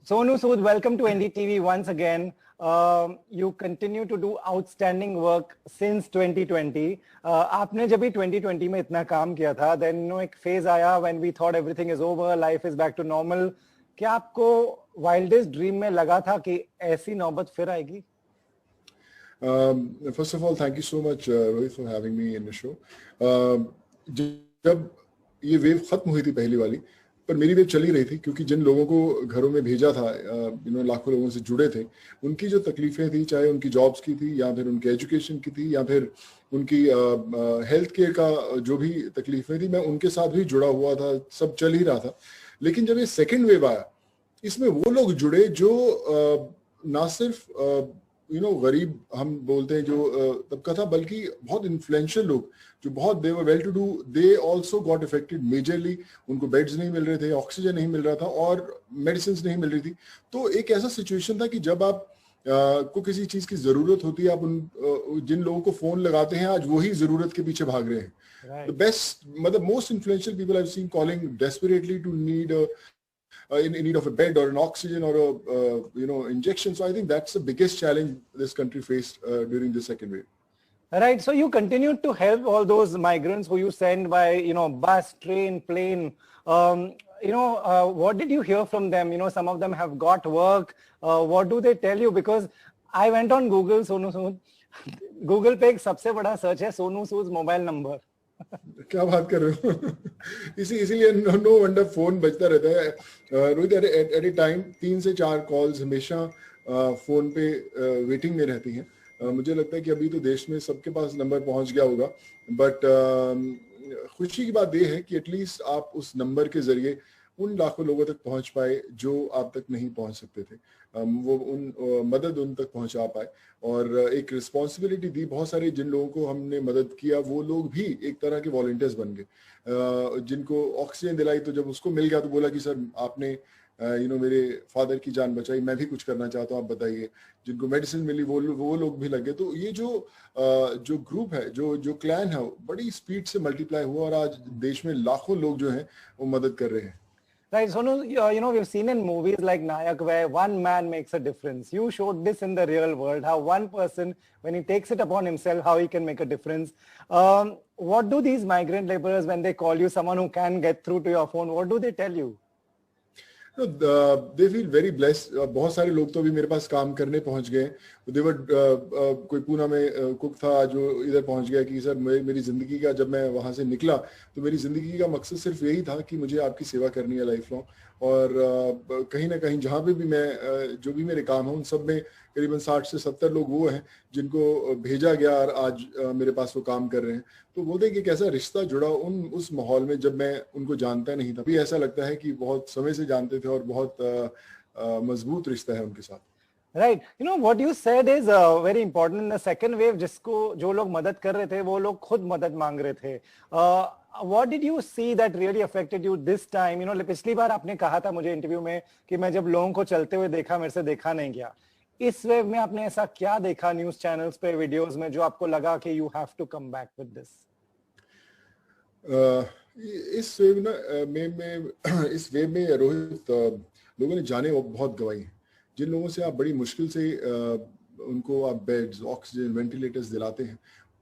Sonu Sood, welcome to NDTV once again. You continue to do outstanding work since 2020. आपने जब भी 2020 में इतना काम किया था, then एक phase आया when we thought everything is over, life is back to normal. क्या आपको wildest dream में लगा था कि ऐसी नौबत फिर आएगी? First of all, thank you so much, Rohit, for having me in the show. जब ये वेव खत्म हुई थी पहली वाली, पर मेरी वेव चली रही थी क्योंकि जिन लोगों को घरों में भेजा था, लाखों लोगों से जुड़े थे, उनकी जो तकलीफें थी, चाहे उनकी जॉब्स की थी या फिर उनके एजुकेशन की थी या फिर उनकी हेल्थ केयर का जो भी तकलीफें थी, मैं उनके साथ भी जुड़ा हुआ था, सब चल ही रहा था. लेकिन जब ये सेकेंड वेव आया, इसमें वो लोग जुड़े जो ना सिर्फ गरीब हम बोलते हैं जो तबका था, बल्कि बहुत इन्फ्लुएंशियल लोग जो बहुत they were well to do, they also got affected majorly. उनको बेड्स नहीं मिल रहे थे, ऑक्सीजन नहीं मिल रहा था और मेडिसिन नहीं मिल रही थी. तो एक ऐसा सिचुएशन था कि जब आप को किसी चीज की जरूरत होती है, आप जिन लोगों को फोन लगाते हैं, आज वही जरूरत के पीछे भाग रहे हैं. द बेस्ट, मतलब most influential people I have seen calling desperately to need in need of a bed or an oxygen or a injection. So I think that's the biggest challenge this country faced during the second wave. Right. So you continued to help all those migrants who you send by bus, train, plane. What did you hear from them? Some of them have got work. What do they tell you? Because I went on Google, Sonu Sood. Google पे एक सबसे बड़ा search है Sonu Sood mobile number. क्या बात कर रहे हो? इसीलिए नो वंडर फोन बजता रहता है. रोहित, एट ए टाइम 3 से 4 कॉल्स हमेशा फोन पे वेटिंग में रहती हैं. मुझे लगता है कि अभी तो देश में सबके पास नंबर पहुंच गया होगा, बट खुशी की बात यह है कि एटलीस्ट आप उस नंबर के जरिए उन लाखों लोगों तक पहुंच पाए जो आप तक नहीं पहुंच सकते थे. वो मदद उन तक पहुंचा पाए और एक रिस्पॉन्सिबिलिटी दी. बहुत सारे जिन लोगों को हमने मदद किया वो लोग भी एक तरह के वॉलंटियर्स बन गए. जिनको ऑक्सीजन दिलाई तो जब उसको मिल गया तो बोला कि सर आपने मेरे फादर की जान बचाई, मैं भी कुछ करना चाहता हूँ, आप बताइए. जिनको मेडिसिन मिली वो लोग भी लगे. तो ये जो ग्रुप है, जो क्लैन है, बड़ी स्पीड से मल्टीप्लाई हुआ और आज देश में लाखों लोग जो हैं वो मदद कर रहे हैं. Right, Sonu, we've seen in movies like Nayak where one man makes a difference. You showed this in the real world, how one person, when he takes it upon himself, how he can make a difference. What do these migrant laborers, when they call you, someone who can get through to your phone, what do they tell you? They feel very blessed. बहुत सारे लोग तो अभी मेरे पास काम करने पहुंच गए. कोई पूना में कुक था जो इधर पहुंच गया कि सर मेरी जिंदगी का, जब मैं वहां से निकला तो मेरी जिंदगी का मकसद सिर्फ यही था कि मुझे आपकी सेवा करनी है लाइफ लॉन्ग. और कहीं ना कहीं जहाँ पे भी मैं जो भी मेरे काम है उन सब में करीबन 60 से 70 लोग वो हैं जिनको भेजा गया और आज मेरे पास वो काम कर रहे हैं. तो बोलते हैं कि कैसा रिश्ता जुड़ा उस माहौल में जब मैं उनको जानता नहीं था. भी ऐसा लगता है कि बहुत समय से जानते थे और बहुत मजबूत रिश्ता है उनके साथ. Right. What you said is very important. In the second wave, जो लोग मदद कर रहे थे वो लोग खुद मदद मांग रहे थे. What did you see that really affected you this time? पिछली बार आपने कहा था मुझे इंटरव्यू में कि मैं जब लोगों को चलते हुए देखा, मेरे से देखा नहीं गया. इस वेव में आपने ऐसा क्या देखा न्यूज चैनल्स पे, वीडियोस में, जो आपको लगा कि you have to come back with this? इस वेव में रोहित, लोगों ने जाने बहुत गंवाई हैं. जिन लोगों से आप बड़ी मुश्किल से उनको आप बेड्स, ऑक्सीजन, वेंटिलेटर्स दिलाते हैं,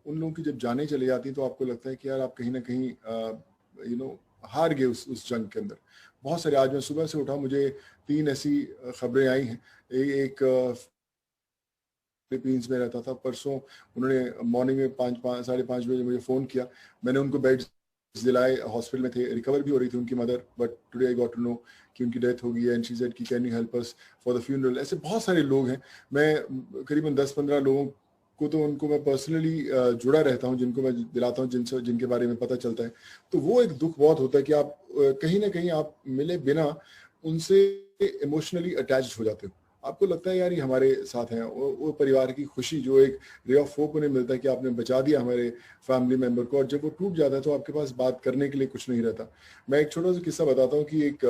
उन लोगों की जब जाने चली जाती तो आपको लगता है कि यार आप कहीं ना कहीं हार गए उस जंग के अंदर. बहुत सारे, आज मैं सुबह से उठा, मुझे 3 ऐसी खबरें आई हैं. एक फिलीपींस में रहता था, परसों उन्होंने मॉर्निंग में 5:30 बजे मुझे फ़ोन किया. मैंने उनको बेड्स दिलाए, हॉस्पिटल में थे, रिकवर भी हो रही थी उनकी mother, but today I got to know कि उनकी डेथ हो गई है. एंड शी सेड कि can you help us for the funeral. ऐसे बहुत सारे लोग हैं. मैं करीबन 10-15 लोगों को तो उनको मैं पर्सनली जुड़ा रहता हूँ, जिनको मैं दिलाता हूँ, जिनके बारे में पता चलता है. तो वो एक दुख बहुत होता है कि आप कहीं ना कहीं आप मिले बिना उनसे इमोशनली अटैच्ड हो जाते हो. आपको लगता है यार ये हमारे साथ हैं. वो परिवार की खुशी, जो एक रे ऑफ होप उन्हें मिलता है कि आपने बचा दिया हमारे फैमिली मेंबर को. और जब वो टूट जाता है तो आपके पास बात करने के लिए कुछ नहीं रहता. मैं एक छोटा सा किस्सा बताता हूँ कि एक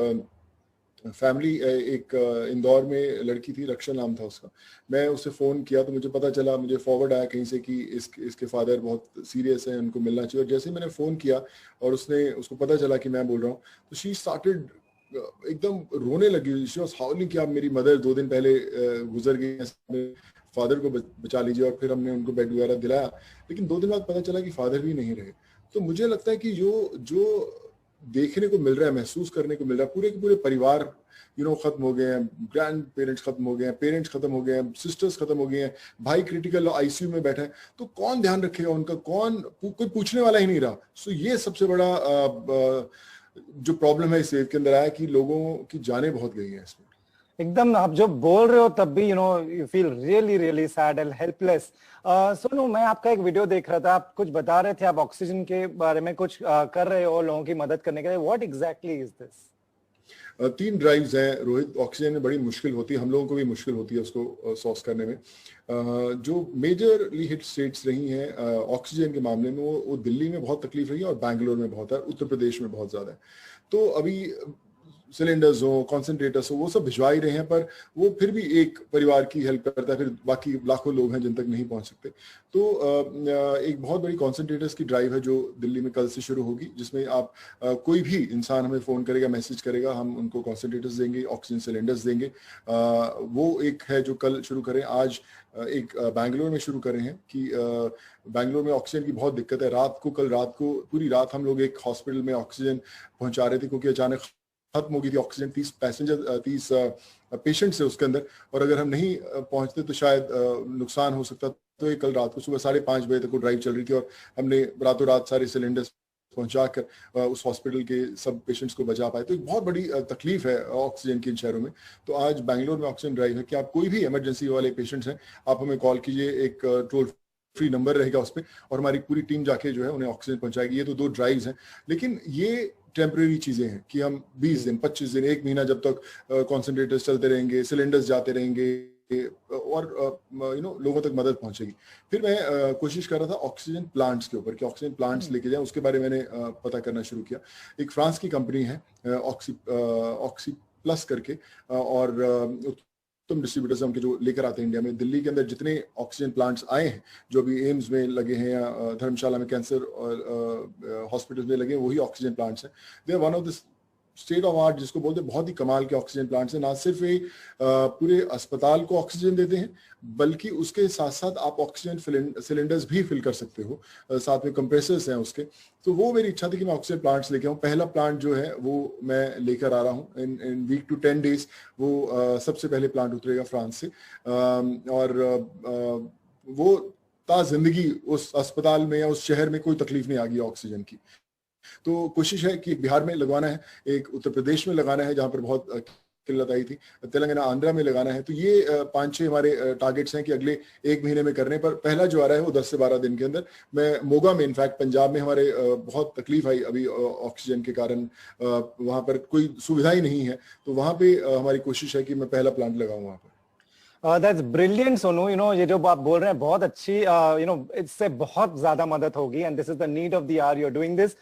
फैमिली, एक इंदौर में लड़की थी, रक्षा नाम था उसका. मैं उसे फ़ोन किया तो मुझे पता चला, मुझे फॉरवर्ड आया कहीं से कि इसके फादर बहुत सीरियस हैं, उनको मिलना चाहिए. और जैसे ही मैंने फ़ोन किया और उसको पता चला कि मैं बोल रहा हूँ, तो शी स्टार्टेड एकदम रोने लगी। शी वाज हाउलिंग कि आप मेरी मदर 2 दिन पहले गुजर गई, फादर को बचा लीजिए। और फिर हमने उनको बेड वगैरह दिलाया, लेकिन 2 दिन बाद पता चला कि फादर भी नहीं रहे। तो मुझे लगता है कि जो देखने को मिल रहा है, महसूस करने को मिल रहा है, पूरे के पूरे परिवार खत्म हो गए हैं, ग्रैंड पेरेंट्स खत्म हो गए हैं, पेरेंट्स खत्म हो गए हैं, सिस्टर्स खत्म हो गए हैं, भाई क्रिटिकल आईसीयू में बैठा है, तो कौन ध्यान रखेगा उनका, कोई पूछने वाला ही नहीं रहा। सो ये सबसे बड़ा जो प्रॉब्लम है इस वेव के अंदर आया कि लोगों की जानें बहुत गई हैं इसमें। एकदम, आप जो बोल रहे हो तब भी you feel really really sad and helpless. Sonu, मैं आपका एक वीडियो देख रहा था, आप कुछ बता रहे थे, आप ऑक्सीजन के बारे में कुछ कर रहे हो लोगों की मदद करने के लिए। What exactly is this? 3 drives हैं रोहित। ऑक्सीजन में बड़ी मुश्किल होती है, हम लोगों को भी मुश्किल होती है उसको सोर्स करने में। जो मेजरली हिट स्टेट्स रही हैं ऑक्सीजन के मामले में, वो दिल्ली में बहुत तकलीफ रही है और बैंगलोर में बहुत है, उत्तर प्रदेश में बहुत ज्यादा है। तो अभी सिलेंडर्स हो, कॉन्सेंट्रेटर्स हो, वो सब भिजवा ही रहे हैं, पर वो फिर भी एक परिवार की हेल्प करता है, फिर बाकी लाखों लोग हैं जिन तक नहीं पहुंच सकते। तो एक बहुत बड़ी कॉन्सेंट्रेटर्स की ड्राइव है जो दिल्ली में कल से शुरू होगी, जिसमें आप कोई भी इंसान हमें फोन करेगा, मैसेज करेगा, हम उनको कॉन्सेंट्रेटर्स देंगे, ऑक्सीजन सिलेंडर्स देंगे। वो एक है जो कल शुरू करें। आज एक बैंगलोर में शुरू कर रहे हैं कि बैंगलोर में ऑक्सीजन की बहुत दिक्कत है। कल रात को पूरी रात हम लोग एक हॉस्पिटल में ऑक्सीजन पहुंचा रहे थे, क्योंकि अचानक खत्म हो गई थी ऑक्सीजन। 30 पेशेंट्स है उसके अंदर, और अगर हम नहीं पहुंचते तो शायद नुकसान हो सकता। तो ये कल रात को सुबह 5:30 बजे तक वो ड्राइव चल रही थी, और हमने रातों रात सारे सिलेंडर्स पहुंचाकर उस हॉस्पिटल के सब पेशेंट्स को बचा पाए। तो एक बहुत बड़ी तकलीफ है ऑक्सीजन की इन शहरों में। तो आज बैंगलोर में ऑक्सीजन ड्राइव है कि आप कोई भी इमरजेंसी वाले पेशेंट्स हैं, आप हमें कॉल कीजिए, एक टोल फ्री नंबर रहेगा उस पर, और हमारी पूरी टीम जाके जो है उन्हें ऑक्सीजन पहुंचाएगी। ये तो 2 ड्राइव्स हैं, लेकिन ये टेम्परेरी चीजें हैं कि हम 20 दिन, 25 दिन, 1 महीना जब तक कॉन्सेंट्रेटर्स चलते रहेंगे, सिलेंडर्स जाते रहेंगे, और लोगों तक मदद पहुंचेगी। फिर मैं कोशिश कर रहा था ऑक्सीजन प्लांट्स के ऊपर कि ऑक्सीजन प्लांट्स लेके जाएं, उसके बारे में मैंने पता करना शुरू किया। एक फ्रांस की कंपनी है ऑक्सी प्लस करके, और उत्तम डिस्ट्रीब्यूटर्स उनके जो लेकर आते हैं इंडिया में। दिल्ली के अंदर जितने ऑक्सीजन प्लांट्स आए हैं, जो अभी एम्स में लगे हैं या धर्मशाला में कैंसर हॉस्पिटल में लगे हैं, वही ऑक्सीजन प्लांट्स हैं। They are one of the state of art, जिसको बोलते हैं बहुत ही कमाल के ऑक्सीजन प्लांट्स हैं। ना सिर्फ ये पूरे अस्पताल को ऑक्सीजन देते हैं, बल्कि उसके साथ साथ आप ऑक्सीजन सिलेंडर्स भी फिल कर सकते हो, साथ में कंप्रेसर्स हैं उसके। तो वो मेरी इच्छा थी कि मैं ऑक्सीजन प्लांट्स लेके आऊँ। पहला प्लांट जो है वो मैं लेकर आ रहा हूँ इन वीक टू 10 डेज। वो सबसे पहले प्लांट उतरेगा फ्रांस से, और वो ता जिंदगी उस अस्पताल में या उस शहर में कोई तकलीफ नहीं आ गई ऑक्सीजन की। तो कोशिश है कि बिहार में लगवाना है, एक उत्तर प्रदेश में लगाना है जहां पर बहुत किल्लत आई थी, तेलंगाना आंध्रा में लगाना है। तो ये 5-6 हमारे टारगेट्स हैं कि अगले 1 महीने में करने पर। पहला जो आ रहा है वो 10 से 12 दिन के अंदर। मैं मोगा में, इनफैक्ट पंजाब में हमारे बहुत तकलीफ आई अभी ऑक्सीजन के कारण, वहां पर कोई सुविधा ही नहीं है। तो वहां पे हमारी कोशिश है कि मैं पहला प्लांट लगाऊं वहां पर। That's brilliant, Sonu. ये जो आप बोल रहे हैं बहुत अच्छी, इससे बहुत ज्यादा मदद होगी, and this is the need of the hour. You're doing this.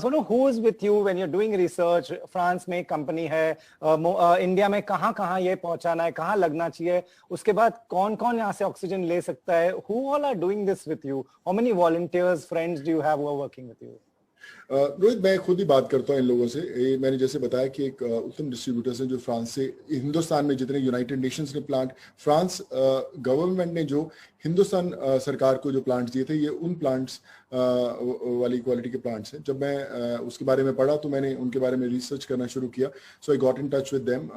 Sonu, who is with you when you're doing research? France में एक कंपनी है, इंडिया में कहाँ ये पहुंचाना है, कहाँ लगना चाहिए, उसके बाद कौन यहाँ से ऑक्सीजन ले सकता है? Who all are doing this with you? How many volunteers, friends do you have who are working with you? Rohit, मैं खुद ही बात करता हूँ इन लोगों से। मैंने जैसे बताया कि एक उत्तम डिस्ट्रीब्यूटर्स हैं जो फ्रांस से, हिंदुस्तान में जितने यूनाइटेड नेशंस ने प्लांट, फ्रांस गवर्नमेंट ने जो हिंदुस्तान सरकार को जो प्लांट्स दिए थे, ये उन प्लांट्स वाली क्वालिटी के प्लांट्स हैं। जब मैं उसके बारे में पढ़ा तो मैंने उनके बारे में रिसर्च करना शुरू किया। So I got in touch with them,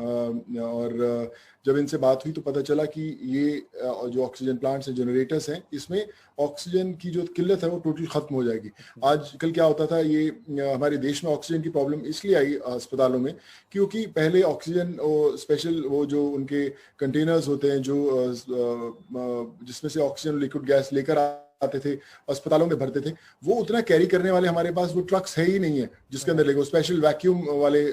और जब इनसे बात हुई तो पता चला कि ये जो ऑक्सीजन प्लांट्स हैं, जनरेटर्स हैं, इसमें ऑक्सीजन की जो किल्लत है वो टोटल खत्म हो जाएगी। आजकल क्या होता था, ये हमारे देश में ऑक्सीजन की प्रॉब्लम इसलिए आई अस्पतालों में क्योंकि पहले ऑक्सीजन स्पेशल वो जो उनके कंटेनर्स होते हैं जो जिसमें से ऑक्सीजन लिक्विड गैस लेकर आते थे, अस्पतालों में भरते थे, वो उतना कैरी करने वाले हमारे पास वो ट्रक्स है ही नहीं है जिसके अंदर लेके, स्पेशल वैक्यूम वाले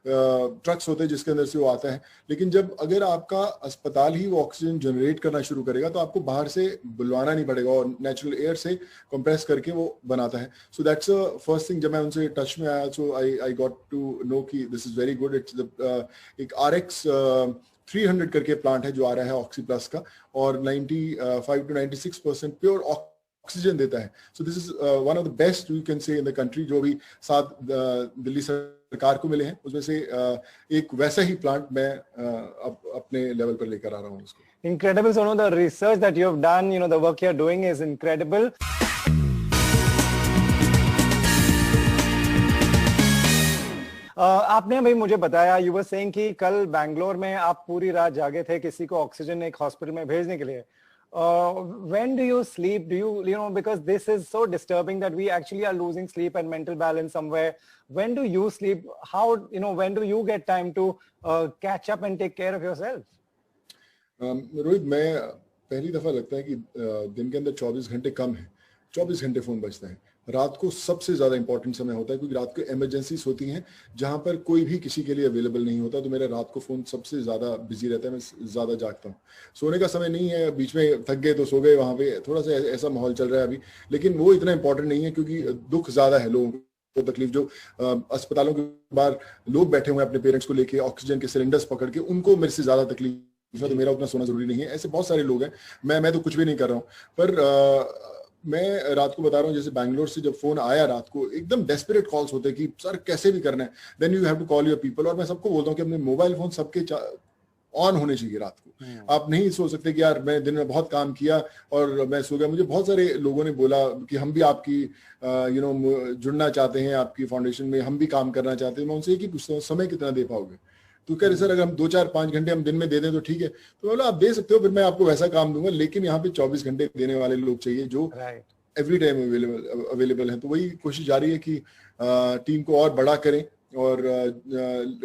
ट्रक्स होते हैं जिसके अंदर से वो आता है। लेकिन जब अगर आपका अस्पताल ही वो ऑक्सीजन जनरेट करना शुरू करेगा तो आपको बाहर से बुलवाना नहीं पड़ेगा और नेचुरल एयर से कंप्रेस करके वो बनाता है। So that's the first thing. जब मैं उनसे टच में आया सो आई गॉट टू नो कि this is very good. It's एक RX 300 करके प्लांट है जो आ रहा है ऑक्सी प्लस का, और 95 to 96% प्योर ऑक्सीजन देता है. So this is one of the best you can say in the country. जो भी 7 दिल्ली सरकार को मिले हैं उसमें से एक वैसा ही प्लांट मैं अपने लेवल पर लेकर आ रहा हूँ उसको. Incredible, Sonu. The research that you have done, you know, the work you're doing is incredible. आपने भाई मुझे बताया, यू वर सेइंग कि कल बैंगलोर में आप पूरी रात जागे थे किसी को ऑक्सीजन एक हॉस्पिटल में भेजने के लिए. When do you sleep? Do you know, because this is so disturbing that we actually are losing sleep and mental balance somewhere. When do you sleep? How, you know, when do you get time to catch up and take care of yourself? Rohit, मैं पहली दफा लगता है कि दिन के अंदर 24 घंटे कम है. 24 घंटे फोन बजता है. रात को सबसे ज्यादा इंपॉर्टेंट समय होता है क्योंकि रात को इमरजेंसीज होती हैं जहां पर कोई भी किसी के लिए अवेलेबल नहीं होता. तो मेरा रात को फोन सबसे ज्यादा बिजी रहता है. मैं ज्यादा जागता हूँ. सोने का समय नहीं है. बीच में थक गए तो सो गए. वहां पे थोड़ा सा ऐसा माहौल चल रहा है अभी, लेकिन वो इतना इंपॉर्टेंट नहीं है क्योंकि दुख ज्यादा है लोगों को. तकलीफ जो अस्पतालों के बाहर लोग बैठे हुए हैं अपने पेरेंट्स को लेके ऑक्सीजन के सिलेंडर्स पकड़ के, उनको मेरे से ज्यादा तकलीफ है. तो मेरा उतना सोना जरूरी नहीं है. ऐसे बहुत सारे लोग हैं. मैं तो कुछ भी नहीं कर रहा हूँ. पर मैं रात को बता रहा हूँ, जैसे बैंगलोर से जब फोन आया रात को, एकदम डेस्परेट कॉल्स होते हैं कि सर कैसे भी करना है. Then you have to call your people. और मैं सबको बोलता हूँ कि अपने मोबाइल फोन सबके ऑन होने चाहिए रात को. आप नहीं सोच सकते कि यार मैं दिन में बहुत काम किया और मैं सो गया. मुझे बहुत सारे लोगों ने बोला कि हम भी आपकी जुड़ना चाहते हैं आपकी फाउंडेशन में, हम भी काम करना चाहते हैं. मैं उनसे एक ही पूछता हूँ, समय कितना दे पाओगे? तो कह रहे सर अगर हम 2, 4, 5 घंटे हम दिन में दे दें तो ठीक है. तो बोला आप दे सकते हो, फिर मैं आपको वैसा काम दूंगा, लेकिन यहाँ पे 24 घंटे देने वाले लोग चाहिए जो एवरी टाइम अवेलेबल है. तो वही कोशिश जारी है कि टीम को और बड़ा करें. और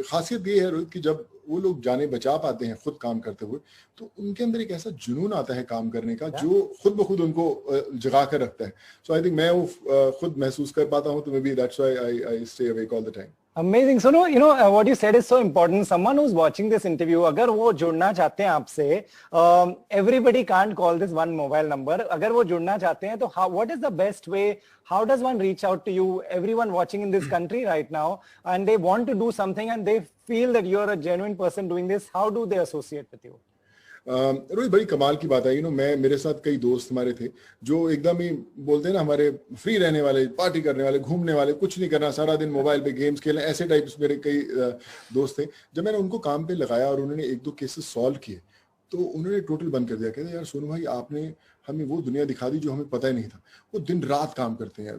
खासियत ये है रोहित कि जब वो लोग जाने बचा पाते हैं खुद काम करते हुए, तो उनके अंदर एक ऐसा जुनून आता है काम करने का जो खुद ब खुद उनको जगा कर रखता है. सो आई थिंक मैं वो खुद महसूस कर पाता हूँ. तो may be that's why I stay awake all the time. Amazing. So, no, you know, what you said is so important. Someone who's watching this interview, अगर वो जुड़ना चाहते हैं आपसे, everybody can't call this one mobile number. अगर वो जुड़ना चाहते हैं तो what is the best way? How does one reach out to you? Everyone watching in this country right now, and they want to do something and they feel that you're a genuine person doing this. How do they associate with you? Rohit, बड़ी कमाल की बात है. मेरे साथ कई दोस्त हमारे थे जो एकदम ही बोलते हैं ना, हमारे फ्री रहने वाले, पार्टी करने वाले, घूमने वाले, कुछ नहीं करना, सारा दिन मोबाइल पे गेम्स खेलना, ऐसे टाइप्स मेरे कई दोस्त थे. जब मैंने उनको काम पे लगाया और उन्होंने 1-2 केसेस सॉल्व किए तो उन्होंने टोटल बंद कर दिया. कहते यार सोनू भाई, आपने हमें वो दुनिया दिखा दी जो हमें पता ही नहीं था. वो दिन रात काम करते हैं.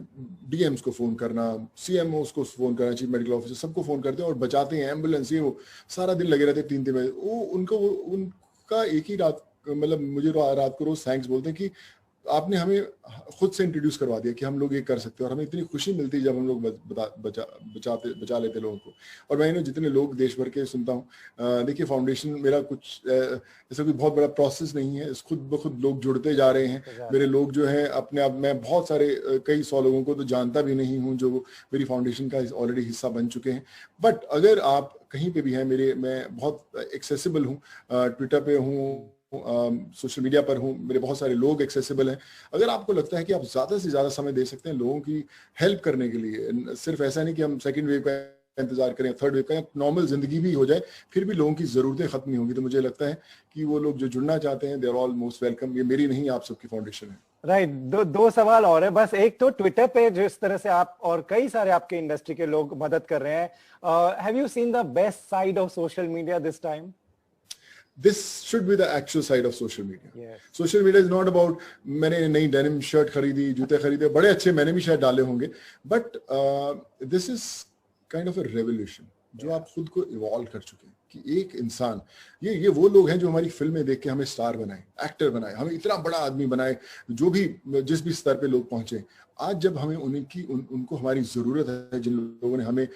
डीएम्स को फोन करना, सीएमओ को फोन करना, चीफ मेडिकल ऑफिसर, सबको फोन करते हैं और बचाते हैं. एम्बुलेंस ये वो सारा दिन लगे रहते हैं 3-3 बजे. वो उनका एक ही रात, मतलब मुझे रात को रोज थैंक्स बोलते हैं कि आपने हमें खुद से इंट्रोड्यूस करवा दिया कि हम लोग ये कर सकते हैं. और हमें इतनी खुशी मिलती है जब हम लोग बचा लेते लोगों को. और मैं जितने लोग देश भर के सुनता हूँ, देखिए फाउंडेशन मेरा कुछ ऐसा कोई बहुत बड़ा प्रोसेस नहीं है. खुद ब खुद लोग जुड़ते जा रहे हैं. मेरे लोग जो हैं अपने आप, मैं बहुत सारे कई 100 लोगों को तो जानता भी नहीं हूँ जो मेरी फाउंडेशन का ऑलरेडी हिस्सा बन चुके हैं. बट अगर आप कहीं पे भी हैं, मैं बहुत एक्सेसिबल हूँ. ट्विटर पे हूँ, सोशल मीडिया पर हूँ, मेरे बहुत सारे लोग एक्सेसिबल हैं. अगर आपको लगता है कि आप ज्यादा से ज्यादा समय दे सकते हैं लोगों की हेल्प करने के लिए, सिर्फ ऐसा नहीं कि हम सेकंड वेव का इंतजार करें, थर्ड वेव का, नॉर्मल जिंदगी भी हो जाए फिर भी लोगों की जरूरतें खत्म नहीं होंगी, तो मुझे लगता है कि वो लोग जो जुड़ना चाहते हैं, they are all most welcome. ये मेरी नहीं, आप सबकी फाउंडेशन है. राइट. दो सवाल और है बस. एक तो ट्विटर पे जिस तरह से आप और कई सारे आपके इंडस्ट्री के लोग मदद कर रहे हैं, have you seen the best side of social media this time? This should be the actual side of social media. Yes. Social media is not about मैंने नई डेनिम शर्ट खरीदी, जूते खरीदे, बड़े अच्छे मैंने भी शायद डाले होंगे, but this is kind of a revolution जो आप खुद को इवॉल्व कर चुके हैं कि एक इंसान, ये वो लोग हैं जो हमारी फिल्में देख के हमें स्टार बनाए, एक्टर बनाए, हमें इतना बड़ा आदमी बनाए, जो भी जिस भी स्तर पे लोग पहुंचे. आज जब हमें उनको हमारी जरूरत है, जिन लोगों ने हमें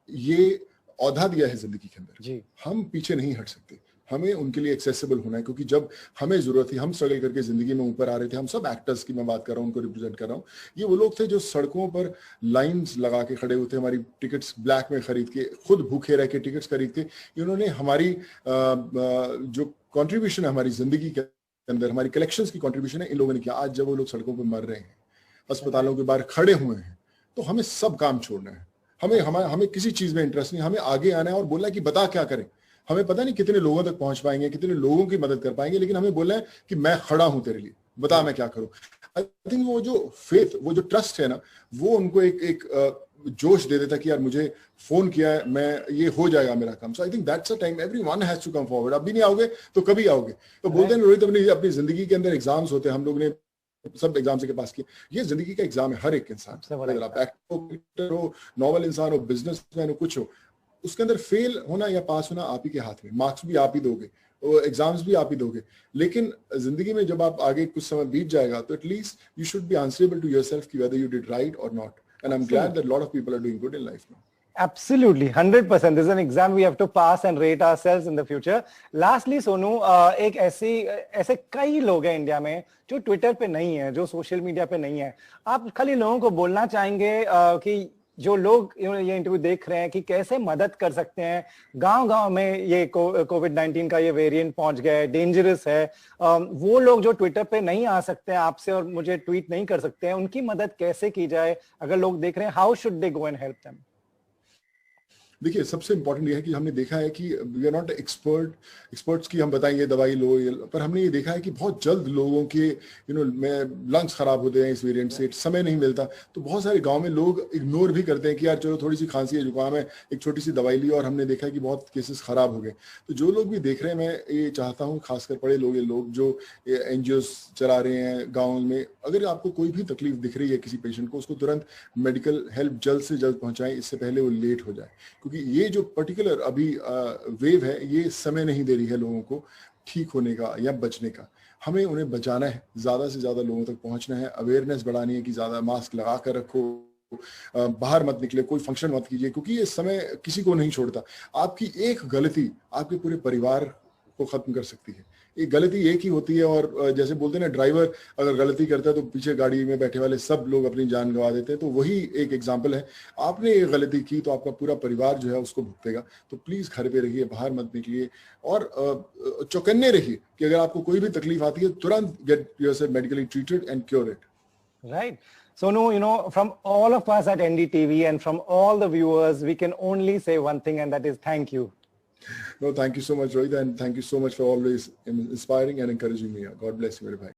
ये औहदा दिया है जिंदगी के अंदर, हम पीछे नहीं हट सकते. हमें उनके लिए एक्सेसिबल होना है, क्योंकि जब हमें जरूरत थी, हम स्ट्रगल करके जिंदगी में ऊपर आ रहे थे. हम सब एक्टर्स की मैं बात कर रहा हूँ, उनको रिप्रेजेंट कर रहा हूँ. ये वो लोग थे जो सड़कों पर लाइंस लगा के खड़े होते, हमारी टिकट्स ब्लैक में खरीद के, खुद भूखे रह के टिकट्स खरीद के. इन्होंने हमारी जो कॉन्ट्रीब्यूशन है हमारी जिंदगी के अंदर, हमारी कलेक्शंस की कॉन्ट्रीब्यूशन है, इन लोगों ने किया. आज जब वो लोग सड़कों पर मर रहे हैं, अस्पतालों के बाहर खड़े हुए हैं, तो हमें सब काम छोड़ना है. हमें किसी चीज में इंटरेस्ट नहीं, हमें आगे आना है और बोलना है कि बता क्या करें. हमें पता नहीं कितने लोगों तक पहुंच पाएंगे, कितने लोगों की मदद कर पाएंगे, लेकिन हमें बोलना है कि मैं खड़ा हूं तेरे लिए, बता मैं क्या करूं. आई थिंक वो जो फेथ, वो जो ट्रस्ट है ना, वो उनको एक जोश दे देता कि यार मुझे फोन किया है, मैं ये हो जाएगा मेरा काम. So I think that's a time everyone has to come forward. अभी नहीं आओगे तो कभी आओगे. तो बोलते हैं रोहित अपनी जिंदगी के अंदर एग्जाम्स होते हैं, हम लोग ने सब एग्जाम के पास किए. ये जिंदगी का एग्जाम है हर एक इंसान, अगर आप एक्टर हो, नॉवल इंसान हो, बिजनेसमैन हो, कुछ हो, उसके अंदर फेल होना या पास होना आप ही के हाथ में. मार्क्स भी आप ही दोगे, एग्जाम्स भी आप ही दोगे, लेकिन जिंदगी में जब आप आगे कुछ समय बीत जाएगा तो at least you should be answerable to yourself कि वेदर यू डिड राइट और not. And I am glad that lot of people are doing good in life now. Absolutely, 100%. This is an exam we have to pass and rate ourselves in the future. Lastly, Sonu, एक ऐसे कई लोग हैं India में जो Twitter पे नहीं है, जो सोशल मीडिया पे नहीं है. आप खाली लोगों को बोलना चाहेंगे कि जो लोग ये इंटरव्यू देख रहे हैं कि कैसे मदद कर सकते हैं. गांव-गांव में ये कोविड-19 का ये वेरिएंट पहुंच गया है, डेंजरस है. वो लोग जो ट्विटर पे नहीं आ सकते हैं आपसे और मुझे ट्वीट नहीं कर सकते हैं, उनकी मदद कैसे की जाए? अगर लोग देख रहे हैं, how should they go and help them? देखिए, सबसे इंपॉर्टेंट ये है कि हमने देखा है कि वी आर नॉट एक्सपर्ट्स की हम बताएंगे दवाई लो, पर हमने ये देखा है कि बहुत जल्द लोगों के में लंग्स खराब होते हैं इस वेरिएंट से, समय नहीं मिलता. तो बहुत सारे गांव में लोग इग्नोर भी करते हैं कि यार चलो थोड़ी सी खांसी है, जुकाम है, एक छोटी सी दवाई ली, और हमने देखा है कि बहुत केसेस खराब हो गए. तो जो लोग भी देख रहे हैं, मैं ये चाहता हूँ, खासकर पढ़े लोग, ये लोग जो NGOs चला रहे हैं गाँव में, अगर आपको कोई भी तकलीफ दिख रही है किसी पेशेंट को, उसको तुरंत मेडिकल हेल्प जल्द से जल्द पहुंचाएं, इससे पहले वो लेट हो जाए. क्योंकि ये जो पर्टिकुलर अभी वेव है, ये समय नहीं दे रही है लोगों को ठीक होने का या बचने का. हमें उन्हें बचाना है, ज्यादा से ज्यादा लोगों तक पहुंचना है, अवेयरनेस बढ़ानी है कि ज्यादा मास्क लगा कर रखो, बाहर मत निकले, कोई फंक्शन मत कीजिए, क्योंकि ये समय किसी को नहीं छोड़ता. आपकी एक गलती आपके पूरे परिवार को खत्म कर सकती है. एक गलती एक ही होती है, और जैसे बोलते हैं ना, ड्राइवर अगर गलती करता है तो पीछे गाड़ी में बैठे वाले सब लोग अपनी जान गंवा देते हैं. तो वही एक एग्जांपल है. आपने एक गलती की तो आपका पूरा परिवार जो है उसको भुगतेगा. तो प्लीज घर पे रहिए, बाहर मत निकलिए, और चौकन्ने रहिए कि अगर आपको कोई भी तकलीफ आती है, तुरंत get yourself medically treated and cure it. Right. Sonu, from all of us at NDTV and from all the viewers, we can only say one thing, and that is thank you. No, thank you so much, Rohit, and thank you so much for always inspiring and encouraging me. God bless you, very much.